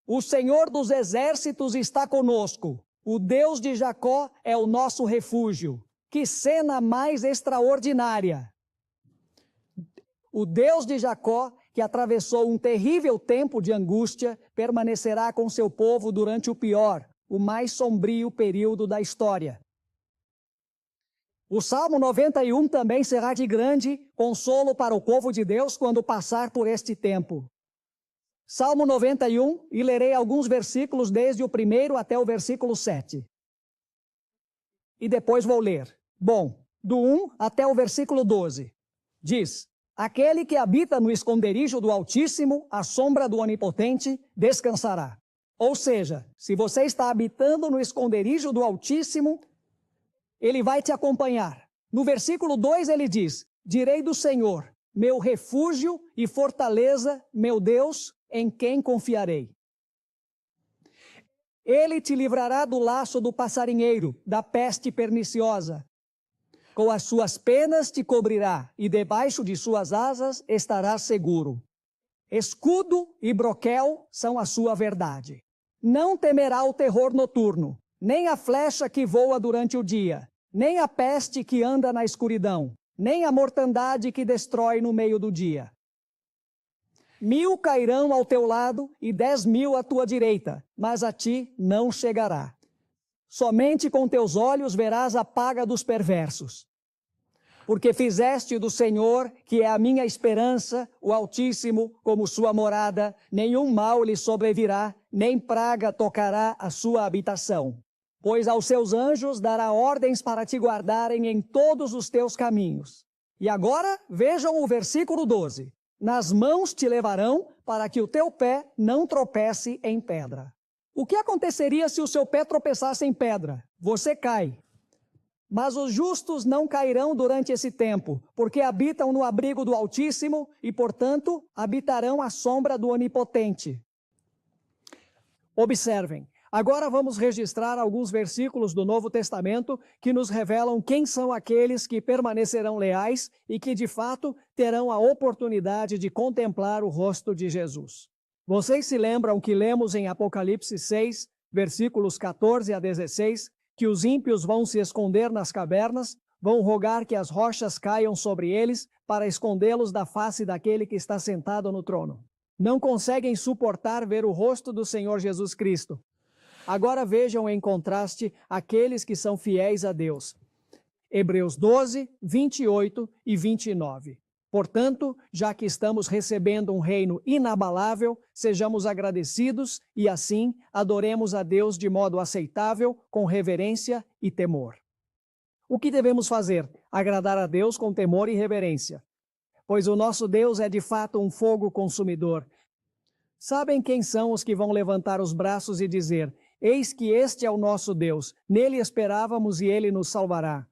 A: O Senhor dos exércitos está conosco. O Deus de Jacó é o nosso refúgio. Que cena mais extraordinária! O Deus de Jacó, que atravessou um terrível tempo de angústia, permanecerá com seu povo durante o pior, o mais sombrio período da história. O Salmo 91 também será de grande consolo para o povo de Deus quando passar por este tempo. Salmo 91, e lerei alguns versículos desde o 1º até o versículo 7. E depois vou ler. Bom, do 1 até o versículo 12. Diz: aquele que habita no esconderijo do Altíssimo, à sombra do Onipotente, descansará. Ou seja, se você está habitando no esconderijo do Altíssimo, ele vai te acompanhar. No versículo 2 ele diz: direi do Senhor, meu refúgio e fortaleza, meu Deus, em quem confiarei. Ele te livrará do laço do passarinheiro, da peste perniciosa. Com as suas penas te cobrirá, e debaixo de suas asas estarás seguro. Escudo e broquel são a sua verdade. Não temerá o terror noturno, nem a flecha que voa durante o dia, nem a peste que anda na escuridão, nem a mortandade que destrói no meio do dia. 1000 cairão ao teu lado e 10.000 à tua direita, mas a ti não chegará. Somente com teus olhos verás a paga dos perversos. Porque fizeste do Senhor, que é a minha esperança, o Altíssimo, como sua morada, nenhum mal lhe sobrevirá, nem praga tocará a sua habitação. Pois aos seus anjos dará ordens para te guardarem em todos os teus caminhos. E agora vejam o versículo 12. Nas mãos te levarão, para que o teu pé não tropece em pedra. O que aconteceria se o seu pé tropeçasse em pedra? Você cai. Mas os justos não cairão durante esse tempo, porque habitam no abrigo do Altíssimo e, portanto, habitarão à sombra do Onipotente. Observem, agora vamos registrar alguns versículos do Novo Testamento que nos revelam quem são aqueles que permanecerão leais e que, de fato, terão a oportunidade de contemplar o rosto de Jesus. Vocês se lembram que lemos em Apocalipse 6, versículos 14 a 16, que os ímpios vão se esconder nas cavernas, vão rogar que as rochas caiam sobre eles para escondê-los da face daquele que está sentado no trono. Não conseguem suportar ver o rosto do Senhor Jesus Cristo. Agora vejam em contraste aqueles que são fiéis a Deus. Hebreus 12, 28 e 29. Portanto, já que estamos recebendo um reino inabalável, sejamos agradecidos e assim adoremos a Deus de modo aceitável, com reverência e temor. O que devemos fazer? Agradar a Deus com temor e reverência. Pois o nosso Deus é de fato um fogo consumidor. Sabem quem são os que vão levantar os braços e dizer: eis que este é o nosso Deus, nele esperávamos e ele nos salvará.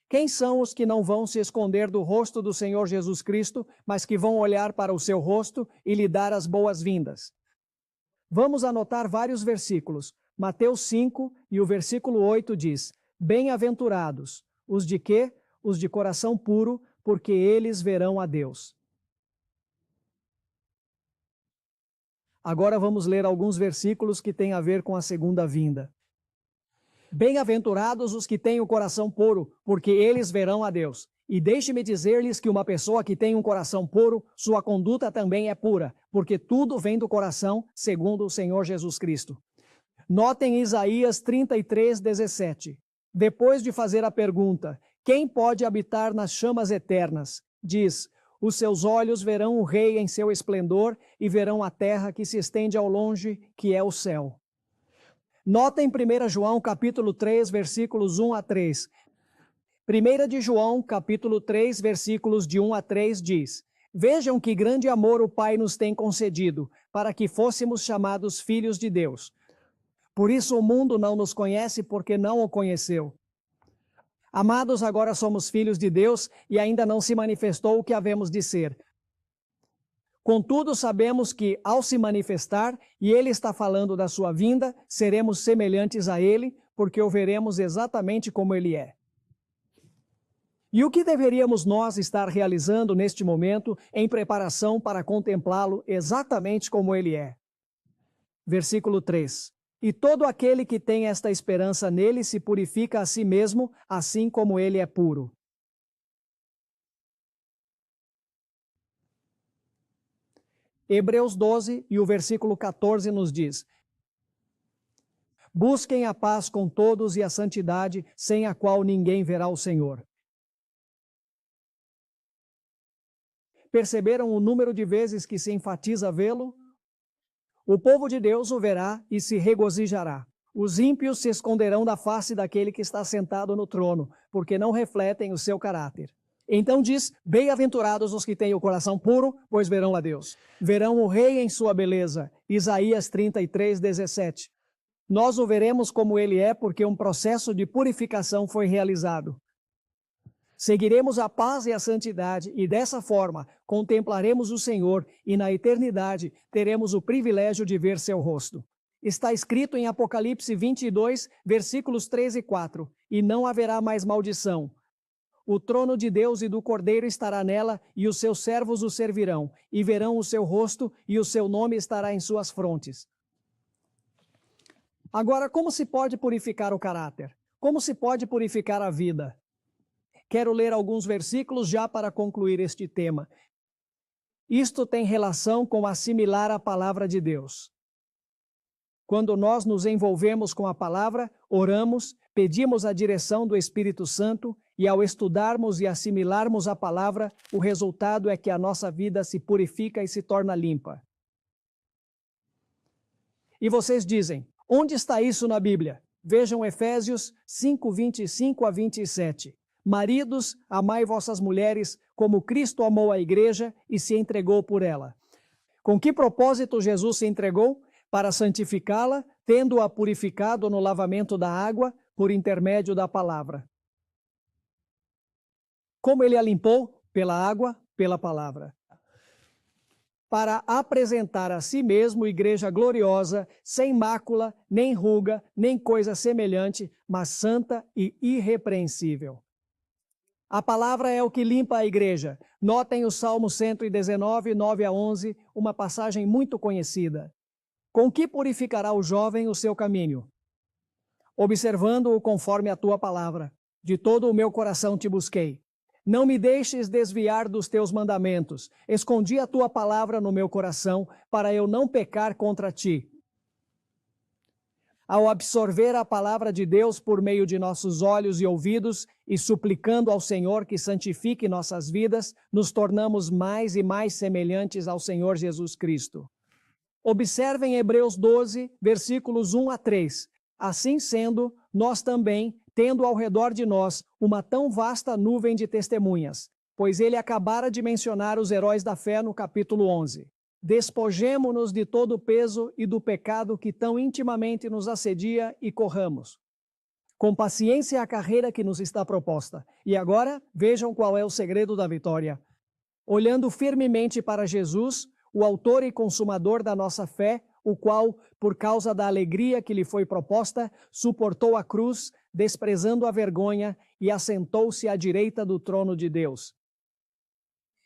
A: Quem são os que não vão se esconder do rosto do Senhor Jesus Cristo, mas que vão olhar para o seu rosto e lhe dar as boas-vindas? Vamos anotar vários versículos. Mateus 5 e o versículo 8 diz: bem-aventurados, os de quê? Os de coração puro, porque eles verão a Deus. Agora vamos ler alguns versículos que têm a ver com a segunda vinda. Bem-aventurados os que têm o coração puro, porque eles verão a Deus. E deixe-me dizer-lhes que uma pessoa que tem um coração puro, sua conduta também é pura, porque tudo vem do coração, segundo o Senhor Jesus Cristo. Notem Isaías 33:17. Depois de fazer a pergunta: quem pode habitar nas chamas eternas? Diz: os seus olhos verão o Rei em seu esplendor e verão a terra que se estende ao longe, que é o céu. Notem 1 João capítulo 3, versículos 1 a 3. 1 de João capítulo 3, versículos de 1 a 3 diz: vejam que grande amor o Pai nos tem concedido, para que fôssemos chamados filhos de Deus. Por isso o mundo não nos conhece, porque não o conheceu. Amados, agora somos filhos de Deus e ainda não se manifestou o que havemos de ser. Contudo, sabemos que, ao se manifestar, e ele está falando da sua vinda, seremos semelhantes a ele, porque o veremos exatamente como ele é. E o que deveríamos nós estar realizando neste momento em preparação para contemplá-lo exatamente como ele é? Versículo 3. E todo aquele que tem esta esperança nele se purifica a si mesmo, assim como ele é puro. Hebreus 12 e o versículo 14 nos diz: busquem a paz com todos e a santidade, sem a qual ninguém verá o Senhor. Perceberam o número de vezes que se enfatiza vê-lo? O povo de Deus o verá e se regozijará. Os ímpios se esconderão da face daquele que está sentado no trono, porque não refletem o seu caráter. Então diz: bem-aventurados os que têm o coração puro, pois verão a Deus. Verão o Rei em sua beleza. Isaías 33:17. Nós o veremos como ele é, porque um processo de purificação foi realizado. Seguiremos a paz e a santidade e dessa forma contemplaremos o Senhor e na eternidade teremos o privilégio de ver seu rosto. Está escrito em Apocalipse 22, versículos 3 e 4, e não haverá mais maldição. O trono de Deus e do Cordeiro estará nela e os seus servos o servirão e verão o seu rosto e o seu nome estará em suas frontes. Agora, como se pode purificar o caráter? Como se pode purificar a vida? Quero ler alguns versículos já para concluir este tema. Isto tem relação com assimilar a palavra de Deus. Quando nós nos envolvemos com a palavra, oramos, pedimos a direção do Espírito Santo e ao estudarmos e assimilarmos a palavra, o resultado é que a nossa vida se purifica e se torna limpa. E vocês dizem: onde está isso na Bíblia? Vejam Efésios 5, 25 a 27. Maridos, amai vossas mulheres, como Cristo amou a igreja e se entregou por ela. Com que propósito Jesus se entregou? Para santificá-la, tendo-a purificado no lavamento da água, por intermédio da palavra. Como ele a limpou? Pela água, pela palavra. Para apresentar a si mesmo igreja gloriosa, sem mácula, nem ruga, nem coisa semelhante, mas santa e irrepreensível. A palavra é o que limpa a igreja. Notem o Salmo 119, 9 a 11, uma passagem muito conhecida. Com que purificará o jovem o seu caminho? Observando-o conforme a tua palavra. De todo o meu coração te busquei. Não me deixes desviar dos teus mandamentos. Escondi a tua palavra no meu coração, para eu não pecar contra ti. Ao absorver a palavra de Deus por meio de nossos olhos e ouvidos e suplicando ao Senhor que santifique nossas vidas, nos tornamos mais e mais semelhantes ao Senhor Jesus Cristo. Observem Hebreus 12, versículos 1 a 3. Assim sendo, nós também, tendo ao redor de nós uma tão vasta nuvem de testemunhas, pois ele acabara de mencionar os heróis da fé no capítulo 11. Despojemo-nos de todo o peso e do pecado que tão intimamente nos assedia e corramos com paciência a carreira que nos está proposta. E agora, vejam qual é o segredo da vitória. Olhando firmemente para Jesus, o autor e consumador da nossa fé, o qual, por causa da alegria que lhe foi proposta, suportou a cruz, desprezando a vergonha, e assentou-se à direita do trono de Deus.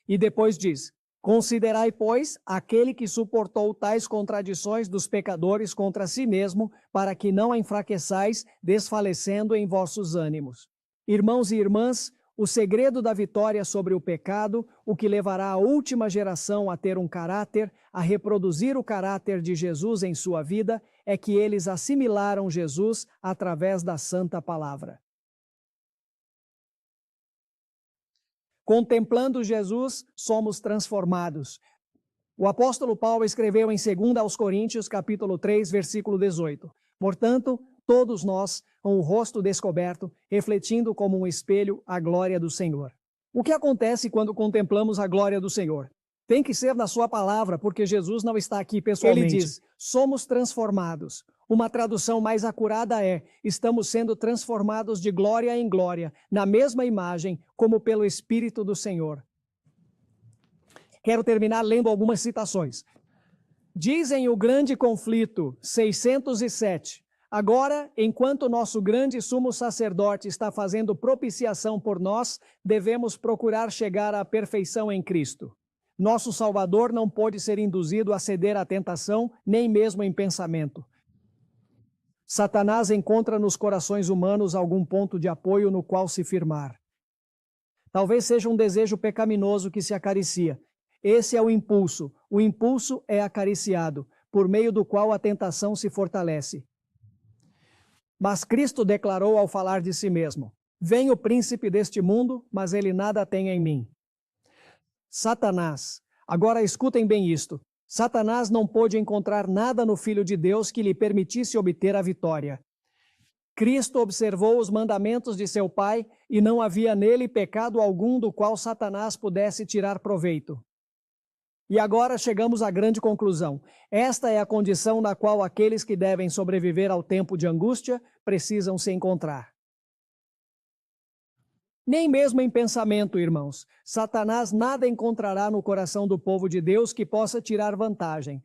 A: E depois diz: considerai, pois, aquele que suportou tais contradições dos pecadores contra si mesmo, para que não a enfraqueçais, desfalecendo em vossos ânimos. Irmãos e irmãs, o segredo da vitória sobre o pecado, o que levará a última geração a ter um caráter, a reproduzir o caráter de Jesus em sua vida, é que eles assimilaram Jesus através da Santa Palavra. Contemplando Jesus, somos transformados. O apóstolo Paulo escreveu em 2 aos Coríntios, capítulo 3, versículo 18. Portanto, todos nós, com o rosto descoberto, refletindo como um espelho a glória do Senhor. O que acontece quando contemplamos a glória do Senhor? Tem que ser na sua palavra, porque Jesus não está aqui pessoalmente. Ele diz: somos transformados. Uma tradução mais acurada é: estamos sendo transformados de glória em glória, na mesma imagem, como pelo Espírito do Senhor. Quero terminar lendo algumas citações. Dizem o grande conflito, 607. Agora, enquanto nosso grande sumo sacerdote está fazendo propiciação por nós, devemos procurar chegar à perfeição em Cristo. Nosso Salvador não pôde ser induzido a ceder à tentação, nem mesmo em pensamento. Satanás encontra nos corações humanos algum ponto de apoio no qual se firmar. Talvez seja um desejo pecaminoso que se acaricia. Esse é o impulso. O impulso é acariciado, por meio do qual a tentação se fortalece. Mas Cristo declarou ao falar de si mesmo: vem o príncipe deste mundo, mas ele nada tem em mim. Satanás, agora escutem bem isto. Satanás não pôde encontrar nada no Filho de Deus que lhe permitisse obter a vitória. Cristo observou os mandamentos de seu Pai e não havia nele pecado algum do qual Satanás pudesse tirar proveito. E agora chegamos à grande conclusão. Esta é a condição na qual aqueles que devem sobreviver ao tempo de angústia precisam se encontrar. Nem mesmo em pensamento, irmãos, Satanás nada encontrará no coração do povo de Deus que possa tirar vantagem.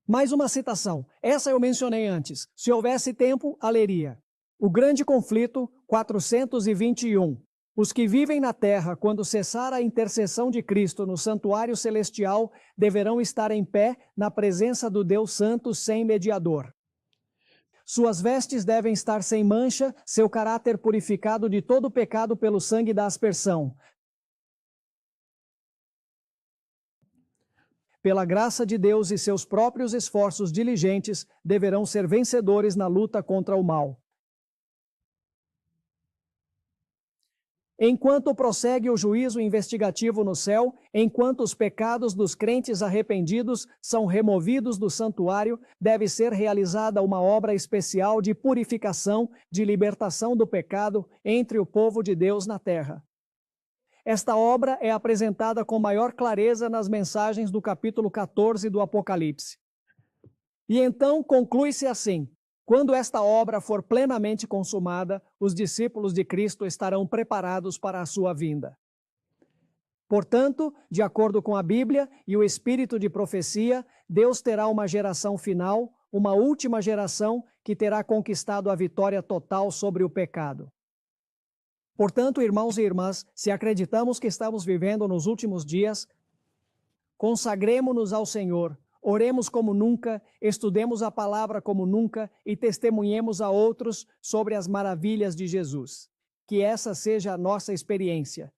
A: Mais uma citação, essa eu mencionei antes. Se houvesse tempo, a leria. O grande conflito, 421. Os que vivem na terra, quando cessar a intercessão de Cristo no santuário celestial, deverão estar em pé na presença do Deus Santo sem mediador. Suas vestes devem estar sem mancha, seu caráter purificado de todo pecado pelo sangue da aspersão. Pela graça de Deus e seus próprios esforços diligentes, deverão ser vencedores na luta contra o mal. Enquanto prossegue o juízo investigativo no céu, enquanto os pecados dos crentes arrependidos são removidos do santuário, deve ser realizada uma obra especial de purificação, de libertação do pecado entre o povo de Deus na terra. Esta obra é apresentada com maior clareza nas mensagens do capítulo 14 do Apocalipse. E então conclui-se assim: quando esta obra for plenamente consumada, os discípulos de Cristo estarão preparados para a sua vinda. Portanto, de acordo com a Bíblia e o espírito de profecia, Deus terá uma geração final, uma última geração que terá conquistado a vitória total sobre o pecado. Portanto, irmãos e irmãs, se acreditamos que estamos vivendo nos últimos dias, consagremo-nos ao Senhor. Oremos como nunca, estudemos a palavra como nunca e testemunhemos a outros sobre as maravilhas de Jesus. Que essa seja a nossa experiência.